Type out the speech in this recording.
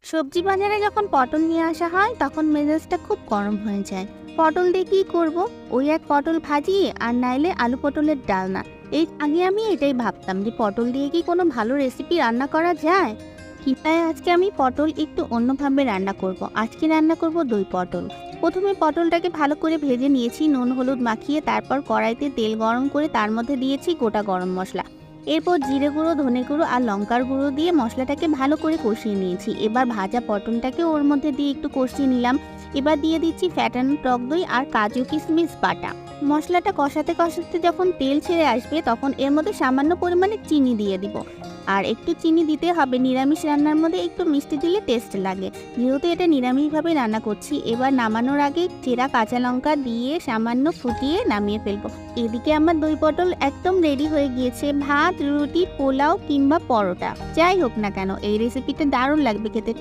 সবজি বাজারে যখন পটল নিয়ে আসা হয় তখন মেজাজটা খুব গরম হয়ে যায়। পটল দিয়ে কি করব? ওই এক পটল ভাজি, আর নাইলে আলু পটলের ডালনা। এই আগে আমি এটাই ভাবতাম যে পটল দিয়ে কি কোনো ভালো রেসিপি রান্না করা যায়। তাই আজকে আমি পটল একটু অন্যভাবে রান্না করব। আজকে রান্না করব দই পটল। প্রথমে পটলটাকে ভালো করে ভেজে নিয়েছি নুন হলুদ মাখিয়ে, তারপর কড়াইতে তেল গরম করে তার মধ্যে দিয়েছি গোটা গরম মশলা। এরপর জিরে গুঁড়ো ধনে গুঁড়ো আর লঙ্কার গুঁড়ো দিয়ে মশলাটাকে ভালো করে কষিয়ে নিয়েছি। এবার ভাজা পটলটাকে ওর মধ্যে দিয়ে একটু কষিয়ে নিলাম। এবার দিয়ে দিচ্ছি ফ্যাটানো টক দই আর কাজু কিশমিশ বাটা। মশলাটা কষাতে কষাতে যখন তেল ছেড়ে আসবে তখন এর মধ্যে সামান্য পরিমাণে চিনি দিয়ে দিব। আর একটু চিনি দিতে হবে, নিরামিষ রান্নার মধ্যে একটু মিষ্টি দিলে টেস্ট লাগে। যেহেতু এটা নিরামিষভাবে রান্না করছি, এবার নামানোর আগে চেরা কাঁচা লঙ্কা দিয়ে সামান্য ফুটিয়ে নামিয়ে ফেলবো। এদিকে আমার দই পটল একদম রেডি হয়ে গিয়েছে। ভাত রুটি পোলাও কিংবা পরোটা যাই হোক না কেন এই রেসিপিটা দারুণ লাগবে খেতে।